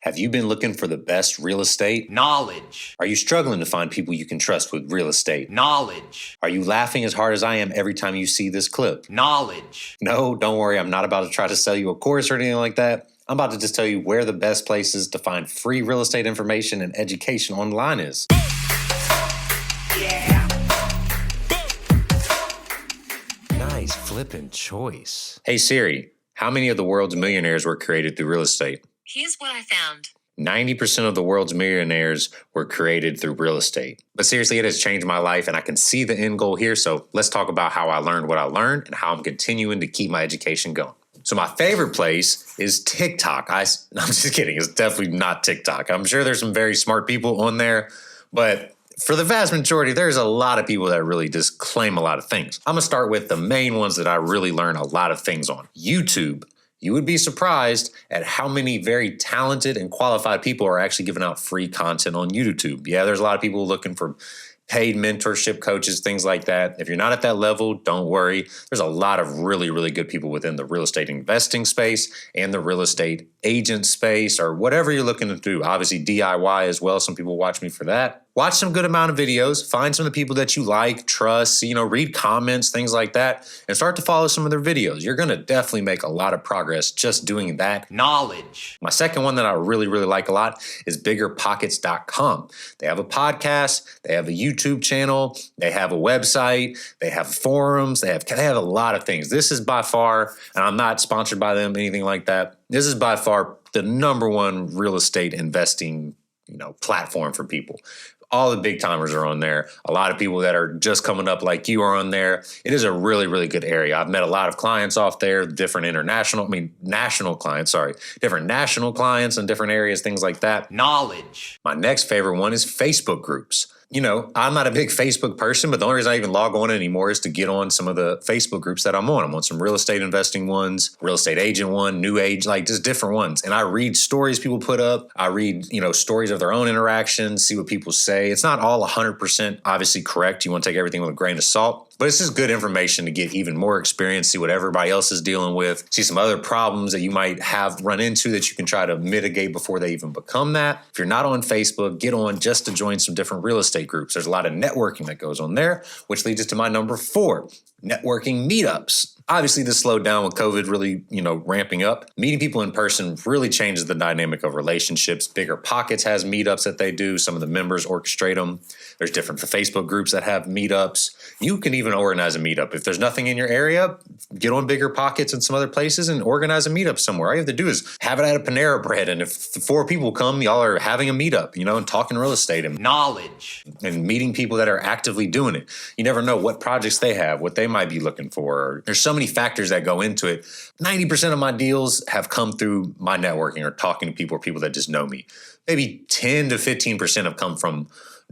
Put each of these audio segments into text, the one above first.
Have you been looking for the best real estate? Knowledge. Are you struggling to find people you can trust with real estate? Knowledge. Are you laughing as hard as I am every time you see this clip? Knowledge. No, don't worry. I'm not about to try to sell you a course or anything like that. I'm about to just tell you where the best places to find free real estate information and education online is. Yeah. Nice flipping choice. Hey Siri, how many of the world's millionaires were created through real estate? Here's what I found. 90% of the world's millionaires were created through real estate. But seriously, it has changed my life and I can see the end goal here. So let's talk about how I learned what I learned and how I'm continuing to keep my education going. So my favorite place is TikTok. I'm just kidding. It's definitely not TikTok. I'm sure there's some very smart people on there, but for the vast majority, there's a lot of people that really just claim a lot of things. I'm gonna start with the main ones that I really learn a lot of things on. YouTube. You would be surprised at how many very talented and qualified people are actually giving out free content on YouTube. Yeah, there's a lot of people looking for paid mentorship coaches, things like that. If you're not at that level, don't worry. There's a lot of really, really good people within the real estate investing space and the real estate agent space or whatever you're looking to do. Obviously DIY as well. Some people watch me for that. Watch some good amount of videos, find some of the people that you like, trust, read comments, things like that, and start to follow some of their videos. You're gonna definitely make a lot of progress just doing that. Knowledge. My second one that I really, really like a lot is biggerpockets.com. They have a podcast, they have a YouTube channel, they have a website, they have forums, they have a lot of things. This is by far, and I'm not sponsored by them, anything like that. This is by far the number one real estate investing, platform for people. All the big timers are on there. A lot of people that are just coming up like you are on there. It is a really, really good area. I've met a lot of clients off there, different national clients and different areas, things like that. Knowledge. My next favorite one is Facebook groups. I'm not a big Facebook person, but the only reason I even log on anymore is to get on some of the Facebook groups that I'm on. I'm on some real estate investing ones, real estate agent one, new age, like just different ones. And I read stories people put up. I read, stories of their own interactions, see what people say. It's not all 100% obviously correct. You want to take everything with a grain of salt. But it's just good information to get even more experience, see what everybody else is dealing with, see some other problems that you might have run into that you can try to mitigate before they even become that. If you're not on Facebook, get on just to join some different real estate groups. There's a lot of networking that goes on there, which leads us to my number 4, networking meetups. Obviously, this slowed down with COVID really, ramping up. Meeting people in person really changes the dynamic of relationships. BiggerPockets has meetups that they do. Some of the members orchestrate them. There's different Facebook groups that have meetups. You can even organize a meetup. If there's nothing in your area, get on BiggerPockets and some other places and organize a meetup somewhere. All you have to do is have it at a Panera Bread. And if the 4 people come, y'all are having a meetup, and talking real estate and knowledge and meeting people that are actively doing it. You never know what projects they have, what they might be looking for. There's so many factors that go into it. 90% of my deals have come through my networking or talking to people or people that just know me. Maybe 10 to 15% have come from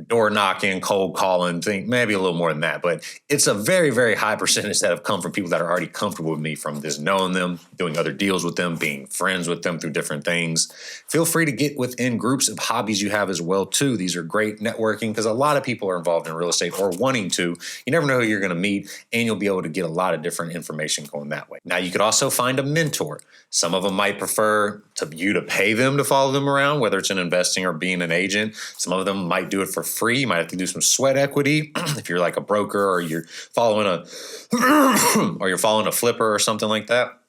door knocking, cold calling, maybe a little more than that. But it's a very, very high percentage that have come from people that are already comfortable with me, from just knowing them, doing other deals with them, being friends with them through different things. Feel free to get within groups of hobbies you have as well, too. These are great networking because a lot of people are involved in real estate or wanting to. You never know who you're going to meet, and you'll be able to get a lot of different information going that way. Now, you could also find a mentor. Some of them might prefer you to pay them to follow them around, whether it's in investing or being an agent. Some of them might do it for free. You might have to do some sweat equity if you're like a broker or you're following a flipper or something like that.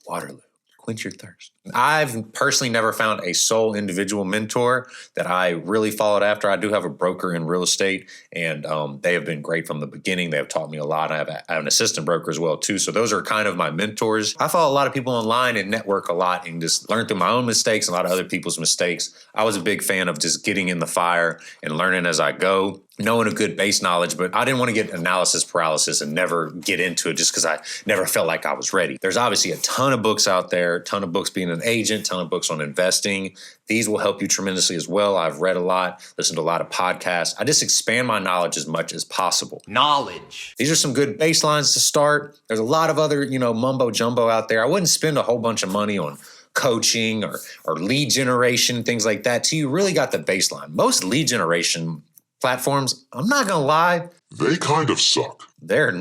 Waterloo. Quench your thirst. I've personally never found a sole individual mentor that I really followed after. I do have a broker in real estate, and they have been great from the beginning. They have taught me a lot. I have an assistant broker as well, too. So those are kind of my mentors. I follow a lot of people online and network a lot and just learn through my own mistakes, a lot of other people's mistakes. I was a big fan of just getting in the fire and learning as I go, knowing a good base knowledge, but I didn't want to get analysis paralysis and never get into it just because I never felt like I was ready. There's obviously a ton of books out there, a ton of books being an agent, ton of books on investing. These will help you tremendously as well. I've read a lot, listened to a lot of podcasts. I just expand my knowledge as much as possible. Knowledge. These are some good baselines to start. There's a lot of other, mumbo jumbo out there. I wouldn't spend a whole bunch of money on coaching or lead generation, things like that till you really got the baseline. Most lead generation platforms, I'm not going to lie, They kind of suck. they're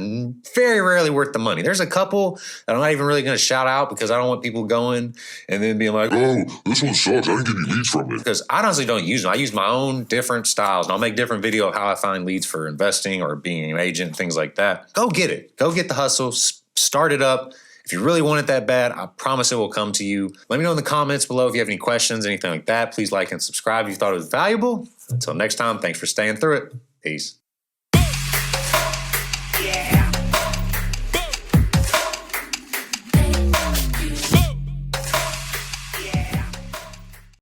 very rarely worth the money. There's a couple that I'm not even really going to shout out because I don't want people going and then being like, Oh, this one sucks. I didn't get any leads from it. because I honestly don't use them. I use my own different styles, and I'll make different video of how I find leads for investing or being an agent, things like that. Go get it. Go get the hustle. Start it up. If you really want it that bad, I promise it will come to you. Let me know in the comments below if you have any questions, anything like that. Please like and subscribe if you thought it was valuable. Until next time, thanks for staying through it. Peace.